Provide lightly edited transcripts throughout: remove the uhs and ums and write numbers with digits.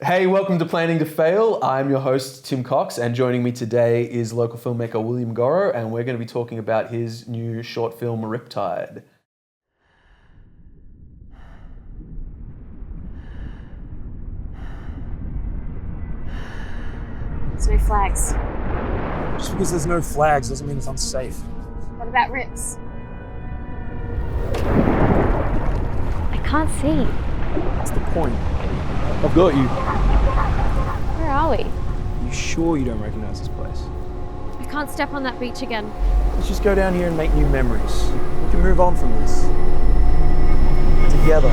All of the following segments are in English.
Hey, welcome to Planning to Fail. I'm your host, Tim Cox, and joining me today is local filmmaker William Qoro, and we're going to be talking about his new short film, Riptide. There's no flags. Just because there's no flags doesn't mean it's unsafe. What about Rips? I can't see. That's the point. I've got you. Where are we? Are you sure you don't recognize this place? I can't step on that beach again. Let's just go down here and make new memories. We can move on from this. Together.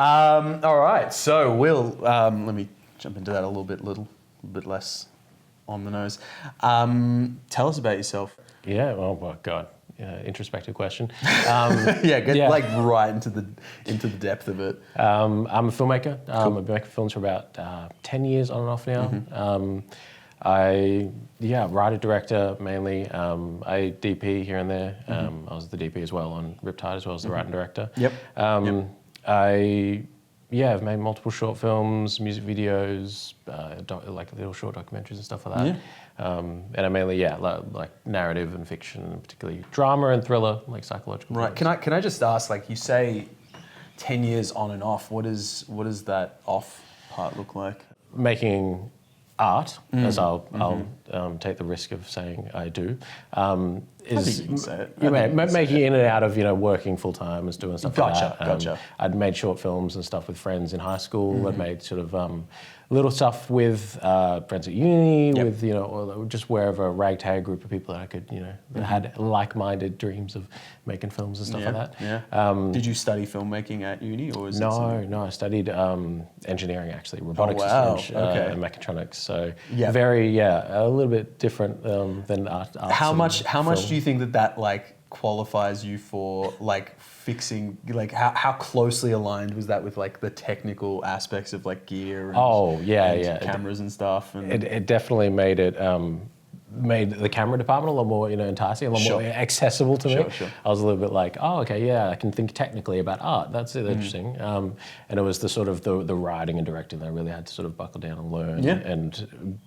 All right, so Will, let me jump into that a little bit less on the nose. Tell us about yourself. Yeah, oh God, introspective question. Get like right into the depth of it. I'm a filmmaker. I've been making films for about 10 years on and off now. Mm-hmm. I writer, director mainly. I DP here and there. I was the DP as well on Riptide as well as the writer and director. Yep. I've made multiple short films, music videos, like little short documentaries and stuff like that. Yeah. And I mainly, like narrative and fiction, particularly drama and thriller, like psychological. Right. films. Can I just ask, like you say, 10 years on and off. What does that off part look like? Making art, as I'll take the risk of saying I do, is I think you can say it. Making in and out of working full time and doing stuff like that. Gotcha. I'd made short films and stuff with friends in high school. I'd made sort of little stuff with friends at uni, with or just wherever, a ragtag group of people that I could that had like-minded dreams of making films and stuff like that. Yeah. Did you study filmmaking at uni, or is No, I studied engineering actually, robotics and mechatronics. So a little bit different than art. How much do you think that like qualifies you for like fixing, like how closely aligned was that with like the technical aspects of like gear and cameras and stuff? And it definitely made it made the camera department a lot more enticing, a lot more accessible to me. Sure. I was a little bit like, I can think technically about art. That's interesting. And it was the sort of the writing and directing that I really had to sort of buckle down and learn and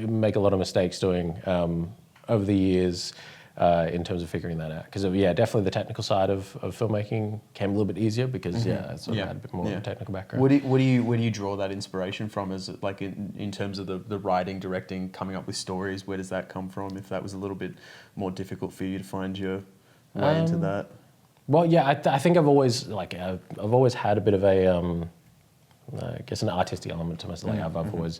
make a lot of mistakes doing over the years. In terms of figuring that out, because definitely the technical side of filmmaking came a little bit easier because I sort of had a bit more of a technical background. Where do you draw that inspiration from? Is it like in terms of the writing, directing, coming up with stories? Where does that come from? If that was a little bit more difficult for you to find your way into that. Well, I think I've always had a bit of a I guess an artistic element to myself. Like I've always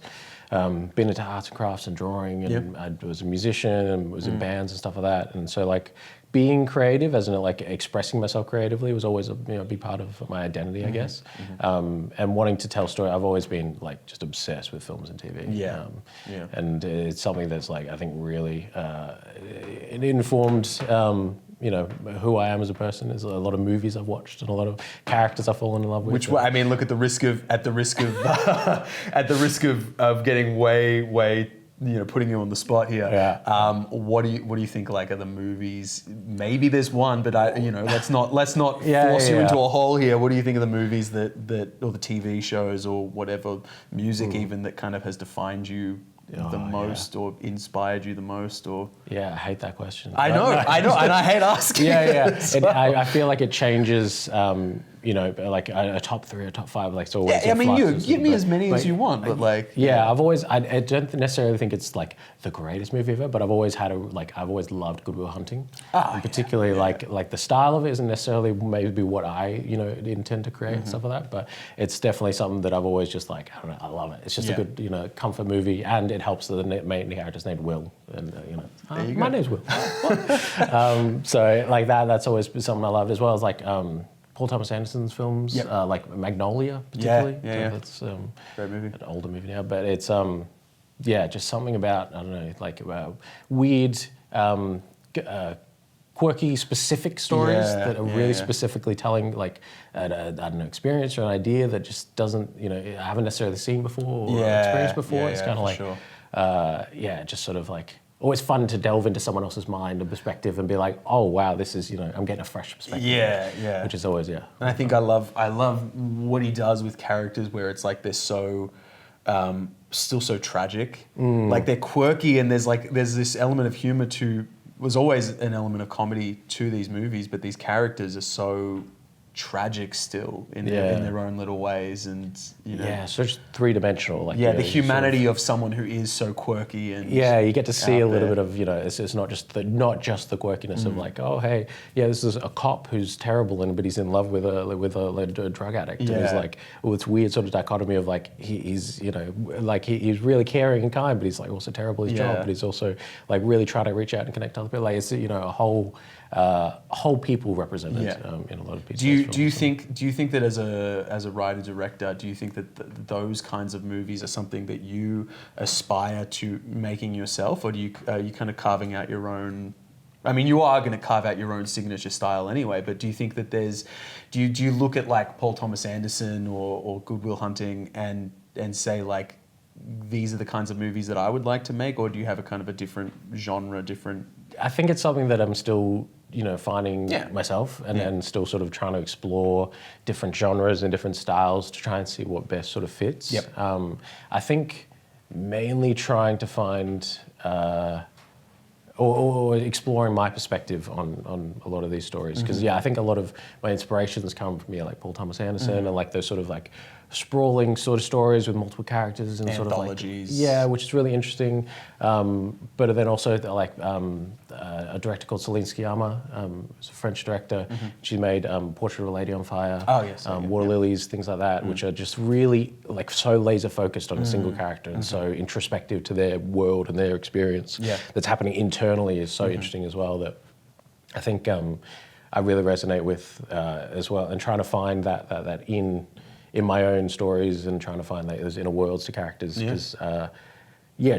been into arts and crafts and drawing, and I was a musician and was in bands and stuff like that. And so like being creative, as in like expressing myself creatively, was always a big part of my identity, I guess. And wanting to tell story, I've always been like just obsessed with films and TV. And it's something that's like I think really it informed. Who I am as a person. There's a lot of movies I've watched and a lot of characters I've fallen in love with. Look, at the risk of getting way putting you on the spot here. What do you think like are the movies? Maybe there's one, but let's not force you into a hole here. What do you think of the movies that or the TV shows or whatever music even that kind of has defined you the most or inspired you the most? Or I hate that question. I know, and I hate asking. I feel like it changes. Like a top 3 or top 5, like so. Yeah, I mean, you give me as many as you want, but like. I don't necessarily think it's like the greatest movie ever, but I've always loved Good Will Hunting, and particularly like the style of it isn't necessarily maybe what I intend to create and stuff like that, but it's definitely something that I've always just like I love it. It's just a good comfort movie, and it helps that the main character's named Will, and my name's Will. So like that's always been something I loved, as well as like. Paul Thomas Anderson's films, like Magnolia, particularly. That's great movie. An older movie now, but it's just something about weird, quirky, specific stories that are really specifically telling like an experience or an idea that just doesn't I haven't necessarily seen before or experienced before. It's kind of like sure. just sort of like always fun to delve into someone else's mind and perspective and be like, oh wow, this is, I'm getting a fresh perspective. Yeah. Which is always, And I think I love what he does with characters where it's like they're so still so tragic. Like they're quirky and there's this element of humor was always an element of comedy to these movies, but these characters are so tragic still in their own little ways, and so it's three-dimensional. Like the humanity of someone who is so quirky and you get to see a little bit of it's not just the quirkiness of like, oh hey, this is a cop who's terrible but he's in love with a drug addict. And he's like, this weird sort of dichotomy of like he's he's really caring and kind, but he's like also terrible at his job, but he's also like really trying to reach out and connect to other people. Like it's a whole people represented in a lot of people. Do you think that as a writer director, do you think that those kinds of movies are something that you aspire to making yourself, or are you kind of carving out your own? I mean, you are going to carve out your own signature style anyway, but do you think that do you look at like Paul Thomas Anderson or Good Will Hunting and say like, these are the kinds of movies that I would like to make, or do you have a kind of a different genre, I think it's something that I'm still, finding myself and still sort of trying to explore different genres and different styles to try and see what best sort of fits. Yep. I think mainly trying to find or exploring my perspective on a lot of these stories. Because I think a lot of my inspirations come from like Paul Thomas Anderson and like those sort of like sprawling sort of stories with multiple characters and anthologies. Sort of like, which is really interesting. But then also like a director called Celine Sciamma, who's a French director. She made Portrait of a Lady on Fire, Water Lilies, things like that, which are just really like so laser focused on a single character and so introspective to their world and their experience that's happening internally is so interesting as well, that I think I really resonate with as well, and trying to find that in my own stories and trying to find those inner worlds to characters, because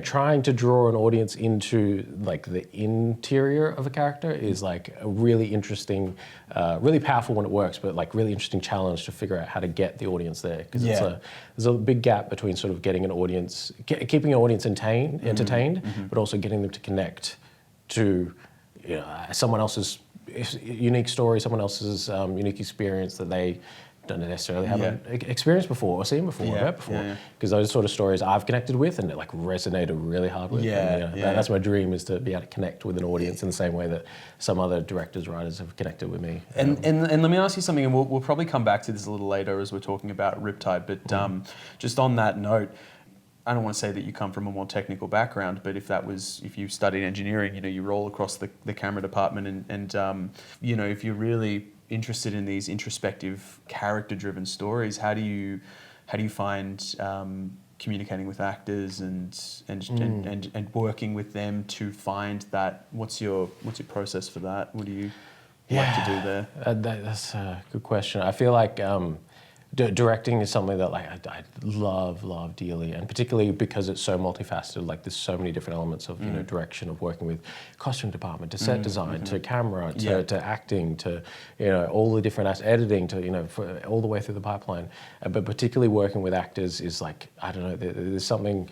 trying to draw an audience into like the interior of a character is like a really interesting, really powerful when it works, but like really interesting challenge to figure out how to get the audience there, because there's a big gap between sort of getting an audience, keeping an audience entertained, but also getting them to connect to someone else's unique story, someone else's unique experience that they don't necessarily have experienced before or seen before or heard before, because those sort of stories I've connected with and it like resonated really hard with. That's my dream, is to be able to connect with an audience in the same way that some other directors, writers have connected with me. And let me ask you something, and we'll probably come back to this a little later as we're talking about Riptide, but just on that note, I don't want to say that you come from a more technical background, but if you studied engineering, you roll across the camera department and if you're really interested in these introspective, character-driven stories, how do you find communicating with actors and working with them to find that? What's your process for that? What do you like to do there? That's a good question. I feel like directing is something that like I love dearly, and particularly because it's so multifaceted. Like there's so many different elements of direction, of working with costume department to set design to camera to acting to all the different editing to all the way through the pipeline. But particularly working with actors is like, I don't know, there's something.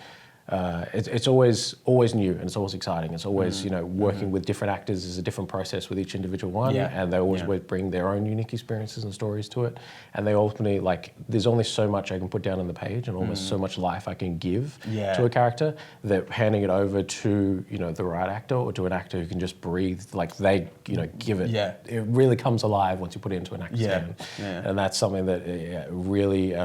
It's always new and it's always exciting. It's always working with different actors is a different process with each individual one, and they always bring their own unique experiences and stories to it. And they ultimately like there's only so much I can put down on the page and almost so much life I can give to a character, that handing it over to the right actor or to an actor who can just breathe, like they give it. It really comes alive once you put it into an actor's hand. And that's something that really.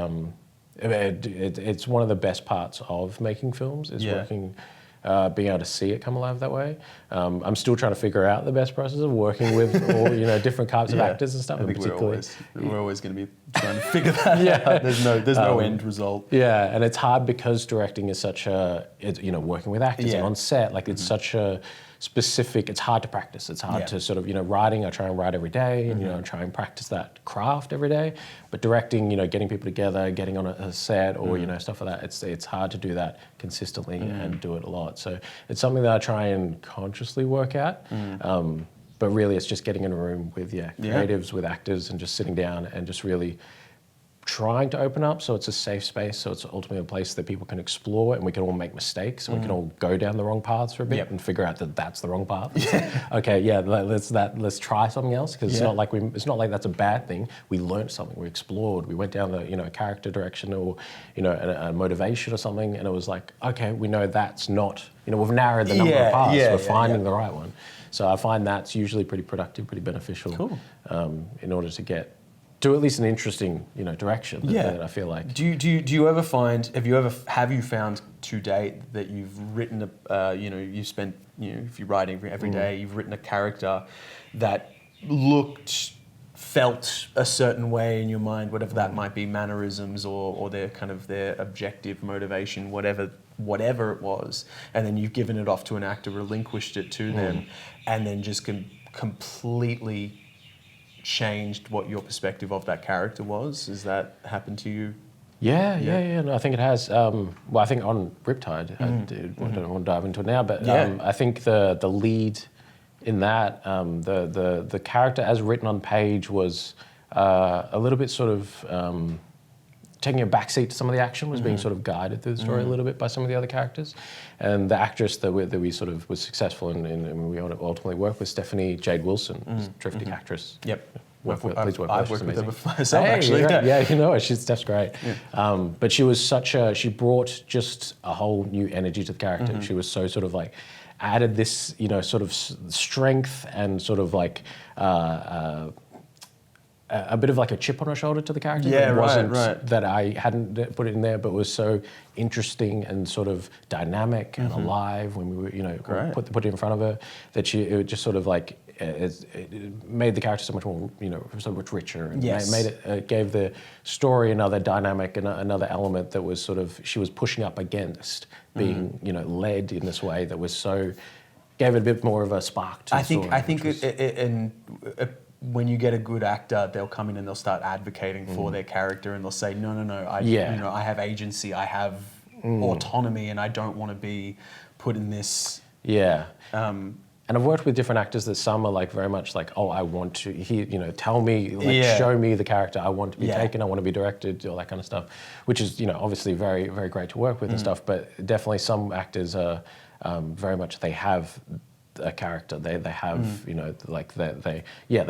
It's one of the best parts of making films is working, being able to see it come alive that way. I'm still trying to figure out the best process of working with all different types of actors and stuff. I think we're always going to be trying to figure that out. There's no end result. Yeah, and it's hard because directing is such working with actors and on set, like it's such a specific, it's hard to practice. It's hard to sort of, writing, I try and write every day and, try and practice that craft every day. But directing, getting people together, getting on a set or, stuff like that, it's hard to do that consistently and do it a lot. So it's something that I try and consciously work at. But really it's just getting in a room with, creatives, with actors and just sitting down and just really trying to open up, so it's a safe space, so it's ultimately a place that people can explore and we can all make mistakes and we can all go down the wrong paths for a bit and figure out that that's the wrong path. Okay, let's try something else, because it's not like that's a bad thing. We learned something, we explored, we went down the a character direction or a motivation or something, and it was like, okay, we know that's not, we've narrowed the number of paths, we're finding the right one. So I find that's usually pretty productive, pretty beneficial in order to get to at least an interesting, direction. That I feel like. Do you ever find? Have you found to date that you've written you've spent, if you write every day, you've written a character that felt a certain way in your mind, whatever that might be, mannerisms or their kind of their objective motivation, whatever it was, and then you've given it off to an actor, relinquished it to them, and then just completely changed what your perspective of that character was? Has that happened to you? Yeah. No, I think it has. Well, I think on Riptide, I don't want to dive into it now, but I think the lead in that, the character as written on page was a little bit sort of taking a backseat to some of the action, was being sort of guided through the story a little bit by some of the other characters. And the actress that we sort of was successful in we ultimately worked with, Stephanie Jade Wilson, who's a terrific actress. Yep. Please work I've with worked her. with her Amazing. myself, actually. Yeah, Steph's great. Yeah. But she was she brought just a whole new energy to the character. She was so sort of like, added this, sort of strength and sort of like a bit of like a chip on her shoulder to the character. Yeah, it wasn't right. that I hadn't put it in there, but was so interesting and sort of dynamic and alive when we were, put it in front of her, that it just sort of like, it made the character so much more, so much richer, and gave the story another dynamic and another element that was sort of, she was pushing up against being, led in this way that was so, gave it a bit more of a spark to the story. I think when you get a good actor, they'll come in and they'll start advocating for their character, and they'll say, no, I have agency, I have autonomy, and I don't want to be put in this. Yeah. And I've worked with different actors that some are like very much like, oh, I want to hear, tell me, show me the character, I want to be taken, I want to be directed, all that kind of stuff, which is, obviously very, very great to work with and stuff, but definitely some actors are very much, they have a character, they have, like they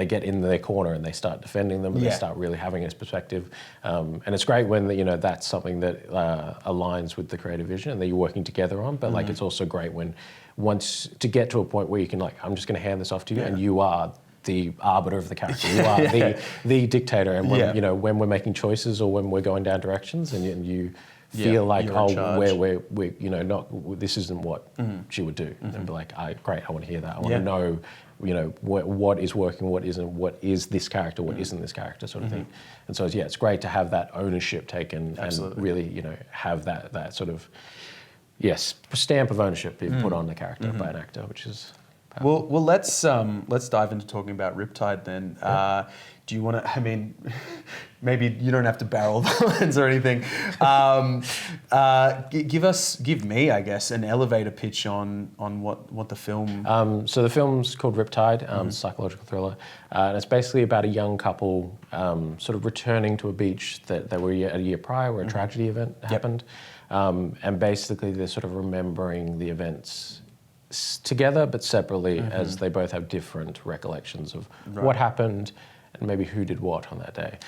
get in their corner and they start defending them, and they start really having this perspective. And it's great when, that's something that aligns with the creative vision and that you're working together on, but like it's also great when once to get to a point where you can like, I'm just going to hand this off to you and you are the arbiter of the character, you are the dictator, and when, when we're making choices or when we're going down directions and you feel like, we're not, this isn't what she would do, and be like, great, I want to hear that, I want to know, what is working, what isn't, what is this character, what isn't this character, sort of thing. And so it's great to have that ownership taken and really, have that sort of stamp of ownership being put on the character by an actor, which is powerful. Well, let's dive into talking about Riptide then. Do you want to? I mean, maybe you don't have to barrel the lines or anything. Give me, I guess, an elevator pitch on what the film. So the film's called Riptide, psychological thriller, and it's basically about a young couple sort of returning to a beach that they were a year prior, where a tragedy event happened, and basically they're sort of remembering the events together but separately, as they both have different recollections of what happened and maybe who did what on that day.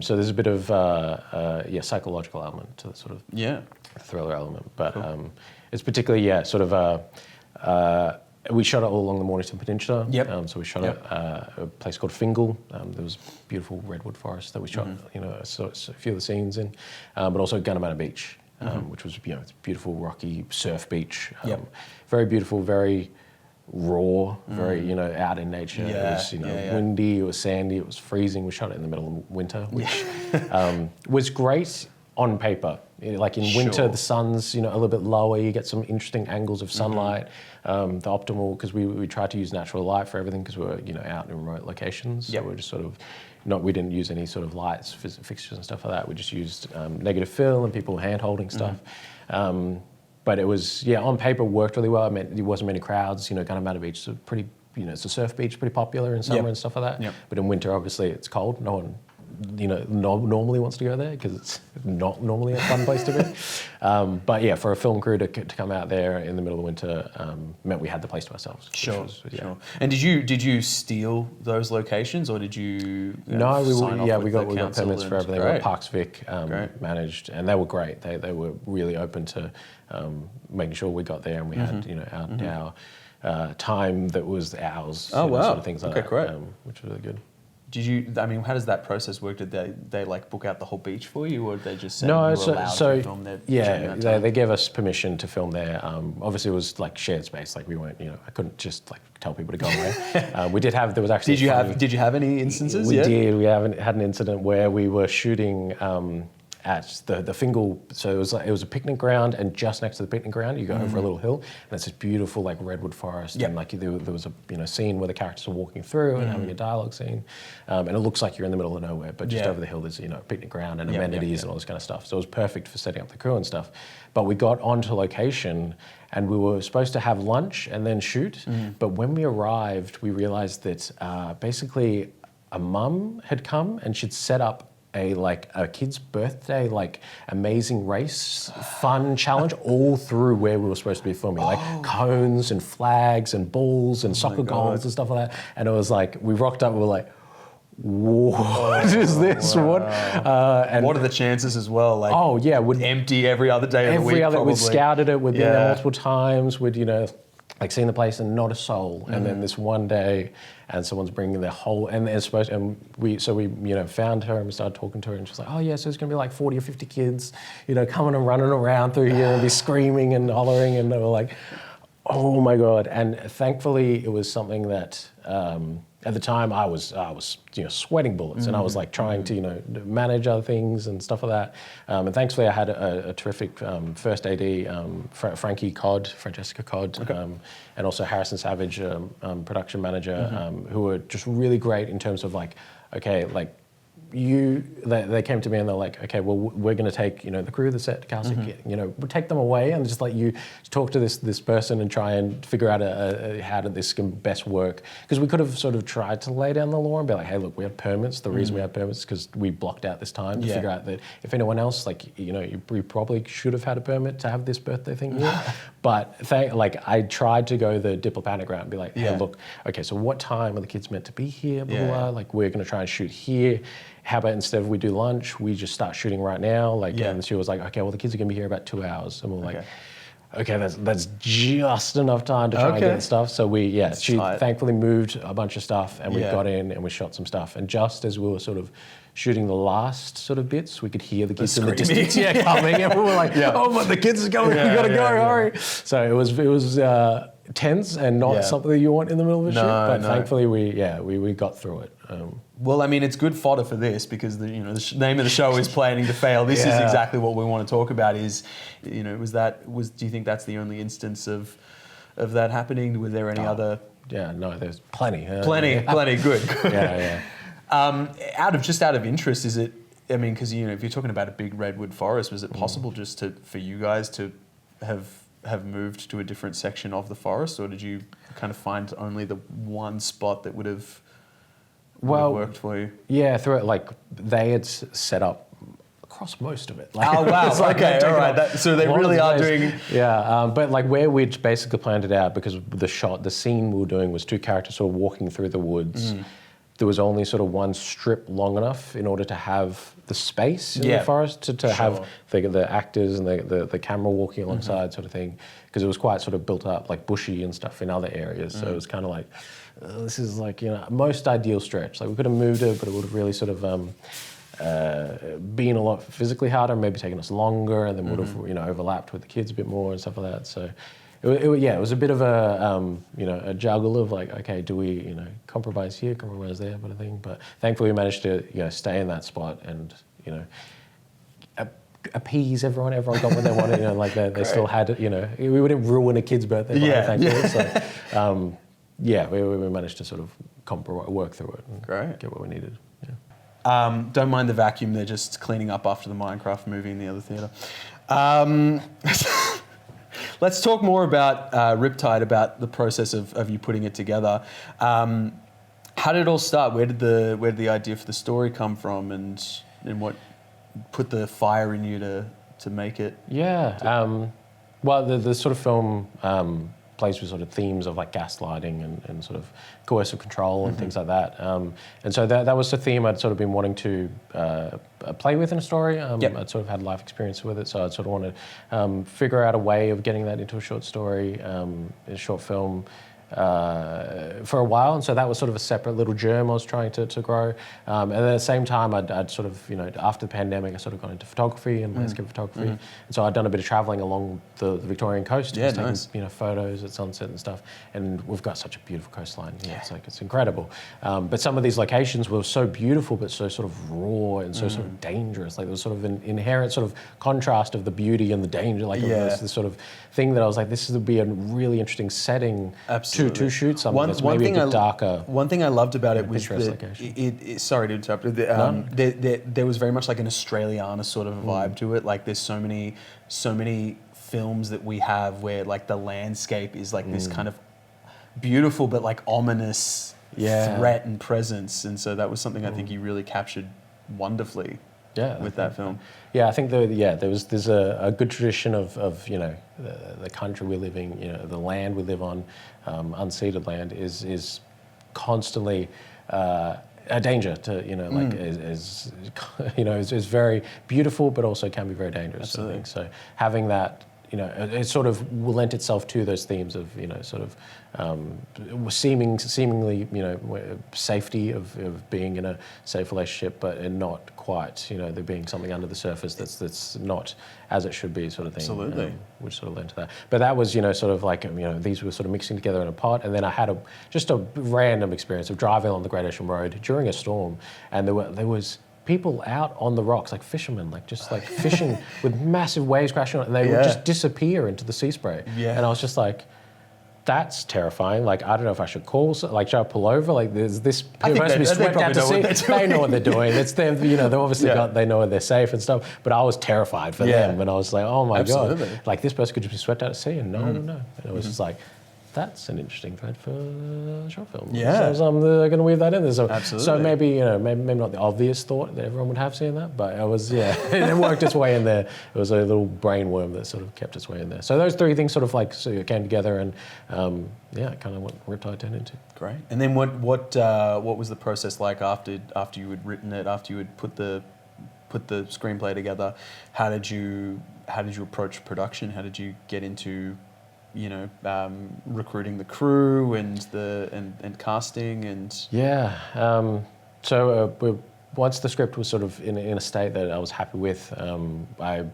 So there's a bit of psychological element to the sort of thriller element, but it's particularly we shot it all along the Mornington Peninsula. So we shot it a place called Fingal. There was beautiful redwood forest that we shot a few of the scenes in, but also Gunnamatta Beach. Which was it's a beautiful rocky surf beach, very beautiful, very raw, very out in nature. It was windy, it was sandy, it was freezing. We shot it in the middle of winter, which was great on paper. Like in winter, the sun's a little bit lower. You get some interesting angles of sunlight. The optimal, because we tried to use natural light for everything because we were out in remote locations. So we're just sort of we didn't use any sort of lights, fixtures and stuff like that. We just used negative fill and people hand holding stuff. But it was on paper worked really well. I mean, there wasn't many crowds. Gunnamatta Beach is a pretty it's a surf beach, pretty popular in summer and stuff like that. But in winter, obviously, it's cold. No one normally wants to go there because it's not normally a fun place to be. But yeah, for a film crew to come out there in the middle of winter meant we had the place to ourselves. Sure. And did you steal those locations, or did you? No, we got council permits for everything. Great. Parks Vic managed, and they were great. They were really open to making sure we got there, and we had our time that was ours. Oh wow! Sort of things like that, great. Which was really good. Did you? I mean, how does that process work? Did they like book out the whole beach for you, or did they just say you were allowed to film there? Yeah, they gave us permission to film there. Obviously, it was like shared space. Like we weren't, I couldn't just like tell people to go away. We did have. There was actually. Did you have any instances? We did. We haven't had an incident where we were shooting. At the Fingal, so it was a picnic ground, and just next to the picnic ground, you go over a little hill, and it's this beautiful like redwood forest, and like there was a scene where the characters are walking through and having a dialogue scene, and it looks like you're in the middle of nowhere, but just over the hill there's a picnic ground and amenities and all this kind of stuff. So it was perfect for setting up the crew and stuff. But we got onto location, and we were supposed to have lunch and then shoot, but when we arrived, we realized that basically a mum had come and she'd set up a kid's birthday, like amazing race, fun challenge all through where we were supposed to be filming, like cones and flags and balls and soccer goals and stuff like that. And it was like, we rocked up, we were like, what is this? Wow. And what are the chances as well? Like, we'd empty every other day of the week. We'd scouted it, we'd been there multiple times, we'd, like seen the place and not a soul. And then this one day, and someone's bringing their whole, and they're supposed, and we found her and we started talking to her, and she's like, oh yeah, so there's gonna be like 40 or 50 kids, coming and running around through here and be screaming and hollering, and they were like, oh my God. And thankfully it was something that, at the time I was sweating bullets, and I was like trying to manage other things and stuff like that. And thankfully I had a terrific first AD, Francesca Codd, and also Harrison Savage, production manager, who were just really great in terms of like, okay, like they came to me and they're like, okay, well, we're going to take, the crew of the set, we'll take them away and just let you talk to this person and try and figure out how this can best work. Because we could have sort of tried to lay down the law and be like, hey, look, we have permits. The reason we have permits is because we blocked out this time to figure out that if anyone else, like, you probably should have had a permit to have this birthday thing here. But I tried to go the diplomatic route and be like, hey, look, okay, so what time are the kids meant to be here? Blah, blah, blah. Like, we're going to try and shoot here. How about instead of we do lunch, we just start shooting right now? And she was like, okay, well, the kids are going to be here about 2 hours. And we're like, okay, that's just enough time to try and get stuff. So she thankfully moved a bunch of stuff, and we got in and we shot some stuff. And just as we were sort of shooting the last sort of bits, we could hear the kids in the distance coming, and we were like, oh, but the kids are coming, we gotta go, hurry. So it was tense and not something you want in the middle of a shoot, but thankfully we got through it. Well, I mean, it's good fodder for this because the name of the show is Planning to Fail. This is exactly what we want to talk about. Is do you think that's the only instance of that happening? Were there any other? Yeah, no, there's plenty. Plenty. Good. Yeah. Out of interest, is it? I mean, because if you're talking about a big redwood forest, was it possible just for you guys to have moved to a different section of the forest, or did you kind of find only the one spot that would have worked for you? Yeah, through it, they had set up across most of it. Oh wow! Okay, all right. So they really are doing. Yeah, but where we'd basically planned it out, because the scene we were doing was two characters sort of walking through the woods. There was only sort of one strip long enough in order to have the space in the forest to have the actors and the camera walking alongside sort of thing, because it was quite sort of built up, like bushy and stuff in other areas. So it was kind of like, this is most ideal stretch. Like we could have moved it, but it would have really sort of been a lot physically harder, maybe taken us longer, and then would have overlapped with the kids a bit more and stuff like that. So. It was a bit of a juggle of like, okay, do we compromise here, compromise there, kind of thing. But thankfully we managed to stay in that spot and appease everyone. Everyone got what they wanted. They still had we wouldn't ruin a kid's birthday. Thankfully. So we managed to sort of work through it and get what we needed. Yeah. Don't mind the vacuum. They're just cleaning up after the Minecraft movie in the other theatre. Let's talk more about Riptide, about the process of you putting it together. How how did it all start? Where did the idea for the story come from, and what put the fire in you to make it? Yeah. Well, the sort of film plays with sort of themes of like gaslighting and sort of coercive control and things like that. And so that was the theme I'd sort of been wanting to play with in a story. I'd sort of had life experience with it, so I'd sort of want to figure out a way of getting that into a short story, a short film. For a while, and so that was sort of a separate little germ I was trying to grow. And at the same time, I'd sort of, after the pandemic, I sort of got into photography and landscape photography. And so I'd done a bit of traveling along the Victorian coast, just taking photos at sunset and stuff. And we've got such a beautiful coastline here. It's incredible. But some of these locations were so beautiful, but so sort of raw and so sort of dangerous. Like there was sort of an inherent sort of contrast of the beauty and the danger. Like this sort of thing that I was like, this would be a really interesting setting. To shoot something that's maybe a bit darker. One thing I loved about it was that sorry to interrupt. There was very much like an Australiana sort of vibe to it. Like there's so many films that we have where like the landscape is like this kind of beautiful but like ominous threat and presence. And so that was something I think you really captured wonderfully. With that film. Yeah, I think there's a good tradition of the country we're living, the land we live on, unceded land is constantly a danger to is very beautiful but also can be very dangerous. Absolutely. I think. So having that. It sort of lent itself to those themes of, sort of seemingly, safety of being in a safe relationship, but not quite, there being something under the surface that's not as it should be, sort of thing. Absolutely. Which sort of lent to that. But that was, sort of like, these were sort of mixing together in a pot, and then I had just a random experience of driving on the Great Ocean Road during a storm, and there was people out on the rocks, like fishermen, like just like fishing with massive waves crashing on it, and they would just disappear into the sea spray. Yeah. And I was just like, that's terrifying. Like, I don't know if I should call, like, should I pull over? Like, there's this person to be swept out to sea. They know what they're doing. It's them, they've obviously they know they're safe and stuff. But I was terrified for them, and I was like, oh my God. Like, this person could just be swept out to sea, and no one would know. And it was just like, that's an interesting thread for a short film. Yeah. So I'm going to weave that in there. So, absolutely. So maybe, maybe not the obvious thought that everyone would have seeing that, but it was, it worked its way in there. It was a little brain worm that sort of kept its way in there. So those three things sort of like came together, and kind of what Riptide turned into. Great. And then what was the process like after you had written it, after you had put the screenplay together? How did you approach production? How did you get into recruiting the crew and casting and once the script was sort of in a state that I was happy with, I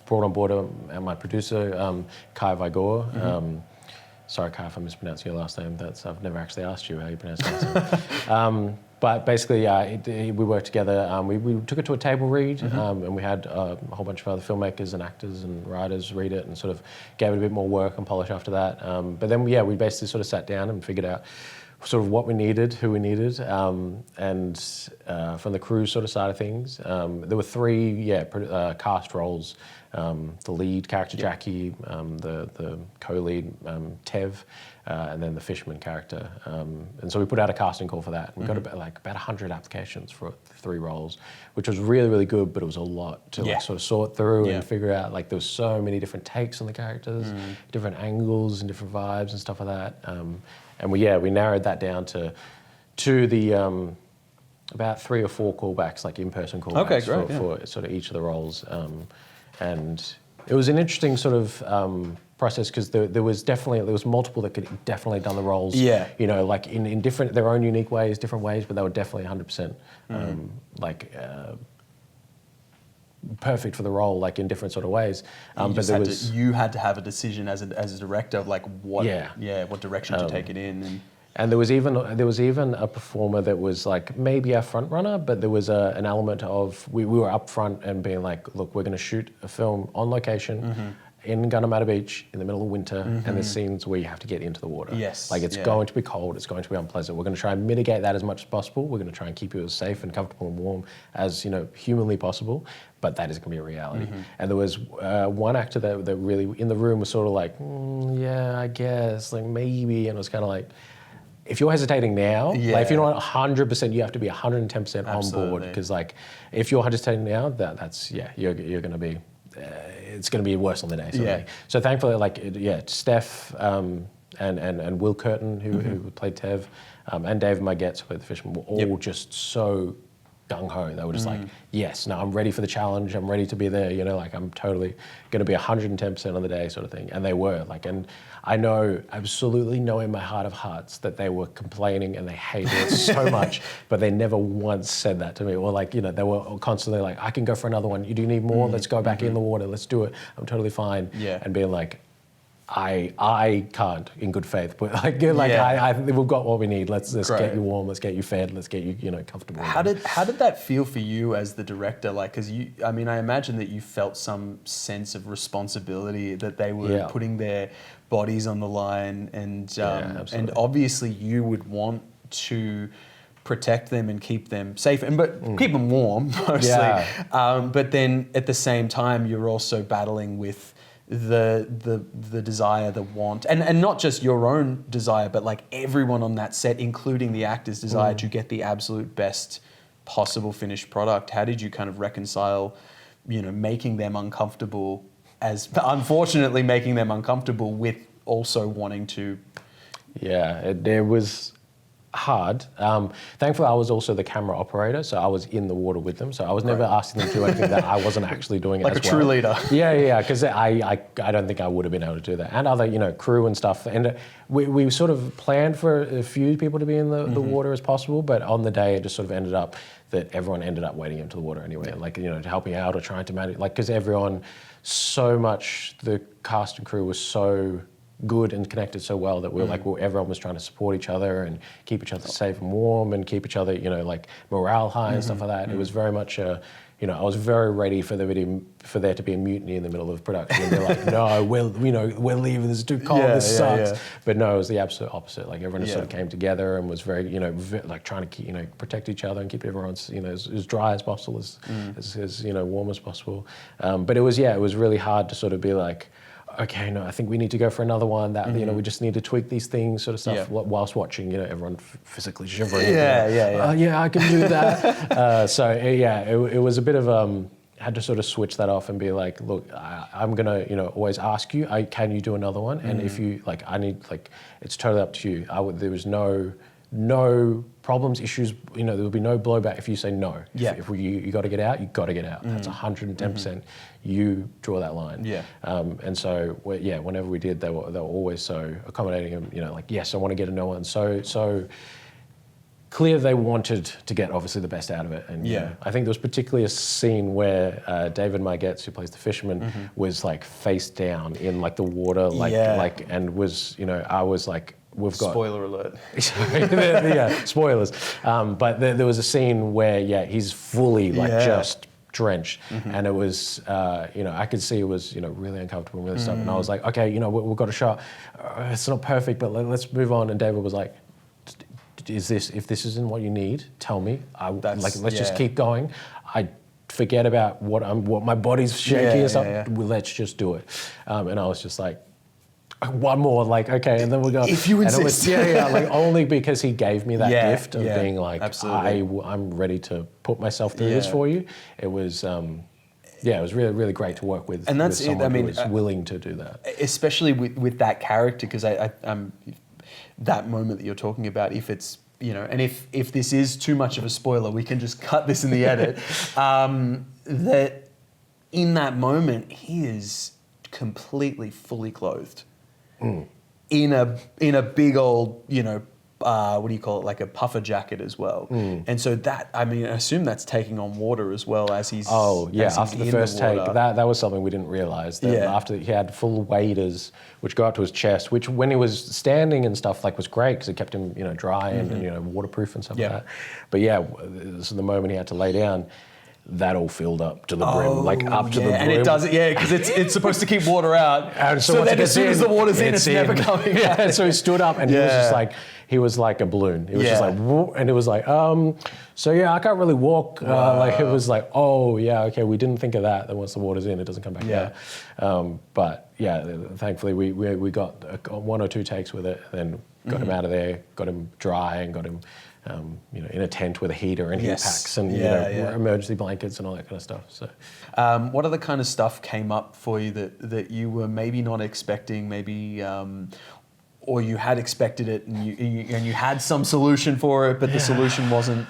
brought on board my producer, Kai Vigor. Sorry, Kai, if I'm mispronouncing your last name. I've never actually asked you how you pronounce your last name. But basically, we worked together. We took it to a table read, and we had a whole bunch of other filmmakers and actors and writers read it and sort of gave it a bit more work and polish after that. But then, we basically sort of sat down and figured out sort of what we needed, who we needed, and from the crew sort of side of things, there were three cast roles. The lead character, Jackie, the co-lead, Tev, and then the fisherman character. And so we put out a casting call for that. We got about 100 applications for the three roles, which was really, really good, but it was a lot to sort of sort through and figure out. Like, there was so many different takes on the characters, different angles and different vibes and stuff like that. And we narrowed that down to the about 3 or 4 callbacks, like in-person callbacks for sort of each of the roles. And it was an interesting sort of process, because there was multiple that could definitely done the roles. Yeah. Like in different, their own unique ways, different ways, but they were definitely 100% perfect for the role, like in different sort of ways. You had to have a decision as a director of like what direction to take it in. And there was even a performer that was like maybe a front runner, but there was an element of we were up front and being like, look, we're going to shoot a film on location in Gunnamatta Beach in the middle of winter, and there's scenes where you have to get into the water. Yes. Like, it's going to be cold, it's going to be unpleasant. We're going to try and mitigate that as much as possible. We're going to try and keep you as safe and comfortable and warm as humanly possible, but that is going to be a reality. And there was one actor that really in the room was sort of like, I guess, like maybe, and it was kind of like, if you're hesitating now, Yeah. like if you're not 100%, you have to be 110% on board. Absolutely. Because like, if you're hesitating now, that's you're going to be, it's going to be worse on the day. Sort of thing. So thankfully, like, Steph and Will Curtin, who played Tev, and David Maggetts, who played the Fisherman, were all just so gung-ho. They were just like, yes, no, I'm ready for the challenge. I'm ready to be there. You know, like, I'm totally going to be 110% on the day, sort of thing. And they were like, and I absolutely know in my heart of hearts that they were complaining and they hated it so much, but they never once said that to me. Or like, they were constantly like, I can go for another one. You do need more? Let's go back in the water. Let's do it. I'm totally fine. Yeah. And being like, I can't, in good faith, but we've got what we need. Let's get you warm. Let's get you fed. Let's get you, comfortable. How did that feel for you as the director? Like, because I imagine that you felt some sense of responsibility that they were putting their bodies on the line, and obviously you would want to protect them and keep them safe, but keep them warm mostly. Yeah. But then at the same time, you're also battling with the desire, the want, and not just your own desire, but like everyone on that set, including the actors' desire to get the absolute best possible finished product. How did you kind of reconcile, making them uncomfortable, unfortunately making them uncomfortable, with also wanting to? Yeah, it was hard. Thankfully, I was also the camera operator, so I was in the water with them. So I was never asking them to do anything that I wasn't actually doing it like as a true leader. Yeah, because I don't think I would have been able to do that. And other, crew and stuff. And we sort of planned for a few people to be in the water as possible, but on the day it just sort of ended up that everyone ended up wading into the water anyway, like, helping out or trying to manage, like, because the cast and crew was so good and connected so well that everyone was trying to support each other and keep each other safe and warm and keep each other, like, morale high and stuff like that. It was very much I was very ready for there to be a mutiny in the middle of production, and they're like, no, we're leaving, this is too cold, this sucks. But no, it was the absolute opposite. Like, everyone just sort of came together and was very, like, trying to keep, protect each other and keep everyone, as dry as possible, as warm as possible. But it was really hard to sort of be like, okay, no, I think we need to go for another one. That we just need to tweak these things, sort of stuff. Whilst watching, everyone physically shivering. I can do that. It was a bit of had to sort of switch that off and be like, look, I'm gonna always ask you, can you do another one? And if you it's totally up to you. There was no problems, issues, there will be no blowback if you say no. If you got to get out, you got to get out. That's 110%. You draw that line. And so, whenever we did, they were always so accommodating, and yes, I want to get another one. So clear they wanted to get obviously the best out of it. And I think there was particularly a scene where David Maggetts, who plays the fisherman, was like face down in like the water, and was, I was like, we've got... Spoiler alert. Spoilers. But there was a scene where, he's fully just drenched, and it was, I could see it was, really uncomfortable and really stuff. And I was like, okay, we've got a shot. It's not perfect, but let's move on. And David was like, if this isn't what you need, tell me. Let's just keep going. I forget about what my body's shaky or something. Well, let's just do it. And I was just like, one more, like, okay, and then we'll go. If you insist. And it was, like, only because he gave me that gift of being like, absolutely. I'm ready to put myself through this for you. It was, it was really, really great to work with, and that's with someone who was willing to do that. Especially with that character, because that moment that you're talking about, if it's, and if this is too much of a spoiler, we can just cut this in the edit, that in that moment, he is completely fully clothed. In a big old, what do you call it, like a puffer jacket as well. And so that, I assume that's taking on water as well as he's... after the first take, that was something we didn't realise. After he had full waders, which go up to his chest, which when he was standing and stuff, like, was great because it kept him, dry and waterproof and stuff like that. But so the moment he had to lay down, that all filled up to the brim, like up to the brim. And it does it, because it's supposed to keep water out. And so once then it as soon as the water's in, it's never coming Yeah, out. and so he stood up and he was like a balloon. It was just like, whoop, and it was like, so yeah, I can't really walk. Like it was like, oh yeah, okay, we didn't think of that. Then once the water's in, it doesn't come back out. But yeah, thankfully we got one or two takes with it, then got him out of there, got him dry, and got him in a tent with a heater and heat packs and emergency blankets and all that kind of stuff. So, what other kind of stuff came up for you that you were maybe not expecting, maybe, or you had expected it and you had some solution for it, but the solution wasn't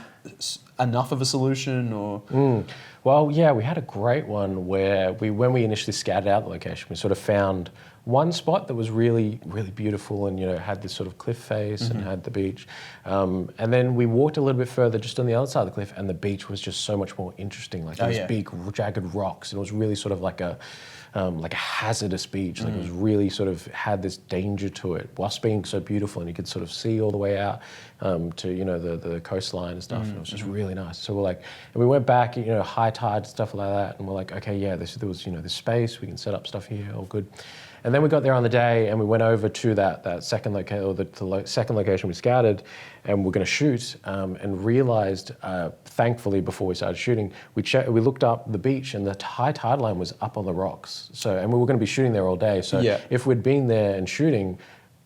enough of a solution, or? Well, yeah, we had a great one where when we initially scouted out the location, we sort of found one spot that was really, really beautiful and, had this sort of cliff face and had the beach. And then we walked a little bit further just on the other side of the cliff, and the beach was just so much more interesting. Like these big, jagged rocks, and it was really sort of like a hazardous beach. Like it was really sort of had this danger to it, whilst being so beautiful, and you could sort of see all the way out to the coastline and stuff. And it was just really nice. So we're like, and we went back, high tide stuff like that, and we're like, okay, yeah, there was this space, we can set up stuff here, all good. And then we got there on the day, and we went over to that second location, or the second location we scouted, and we're going to shoot, and realized, thankfully, before we started shooting, we looked up the beach, and the high tide line was up on the rocks. So, and we were going to be shooting there all day. So, if we'd been there and shooting,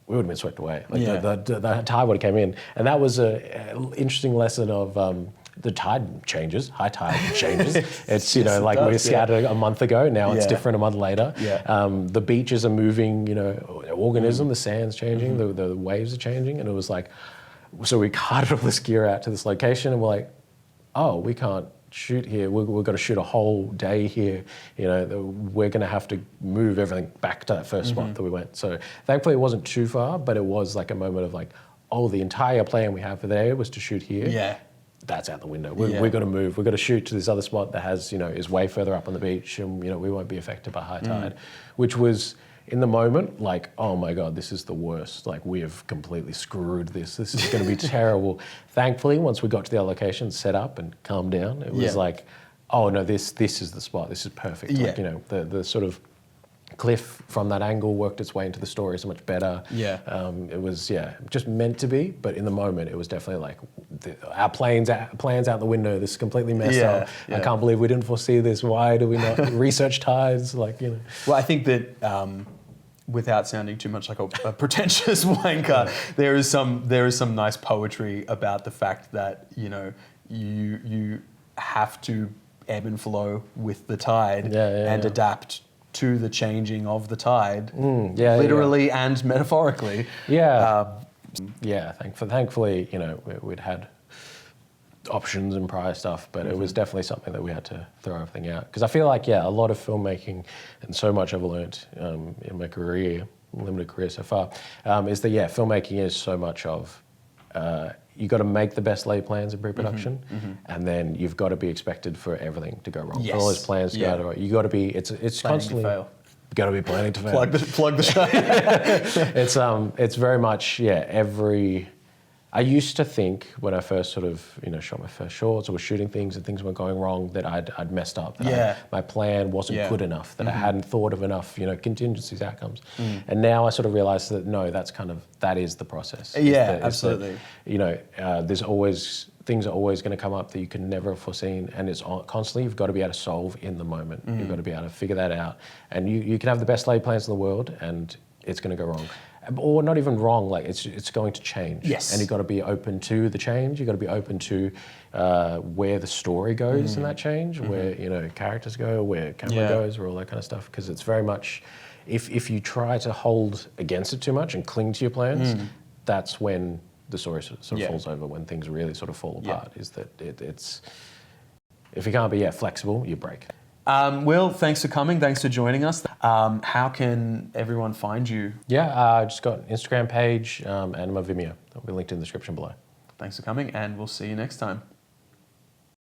we would have been swept away. Like the tide would have came in, and that was an interesting lesson of. The tide changes, high tide changes. It's, like we scouted a month ago, now it's different a month later. The beaches are moving, organism, the sand's changing, the waves are changing. And it was like, so we carted all this gear out to this location, and we're like, oh, we can't shoot here. We're going to shoot a whole day here. We're going to have to move everything back to that first spot that we went. So thankfully it wasn't too far, but it was like a moment of like, oh, the entire plan we had for there was to shoot here. Yeah. That's out the window. We're going to move. We're going to shoot to this other spot that has, is way further up on the beach, and we won't be affected by high tide, which was in the moment like, oh my God, this is the worst. Like we have completely screwed this. This is going to be terrible. Thankfully, once we got to the other location, set up and calmed down, it was like, oh no, this is the spot. This is perfect. Like, the sort of cliff from that angle worked its way into the story so much better. It was just meant to be, but in the moment it was definitely like our plans out the window. This is completely messed up. I can't believe we didn't foresee this. Why do we not research tides? Well, I think that without sounding too much like a pretentious wanker, there is some nice poetry about the fact that you have to ebb and flow with the tide and adapt to the changing of the tide, literally and metaphorically. Thankfully, we'd had options and prior stuff, but it was definitely something that we had to throw everything out. Because I feel like, a lot of filmmaking, and so much I've learned in my career, limited career so far, is that, filmmaking is so much of, you got to make the best laid plans in pre-production, and then you've got to be expected for everything to go wrong. For all those plans to go right, you got to be. It's constantly. To fail. You got to be planning to fail. Plug the show. It's very much every. I used to think when I first sort of shot my first shorts or was shooting things and things weren't going wrong that I'd messed up. That my plan wasn't good enough. That I hadn't thought of enough contingencies, outcomes. And now I sort of realised that no, that is the process. Absolutely. There's always things are always going to come up that you can never have foreseen, and it's constantly you've got to be able to solve in the moment. You've got to be able to figure that out, and you can have the best laid plans in the world, and it's going to go wrong. Or not even wrong, like it's going to change. And you've got to be open to the change. You've got to be open to where the story goes in that change, where characters go, where camera goes, or all that kind of stuff. Because it's very much, if you try to hold against it too much and cling to your plans, that's when the story sort of falls over. When things really sort of fall apart, is that it's if you can't be flexible, you break. Will, thanks for coming. Thanks for joining us. How can everyone find you? I just got an Instagram page and my Vimeo. It'll be linked in the description below. Thanks for coming, and we'll see you next time.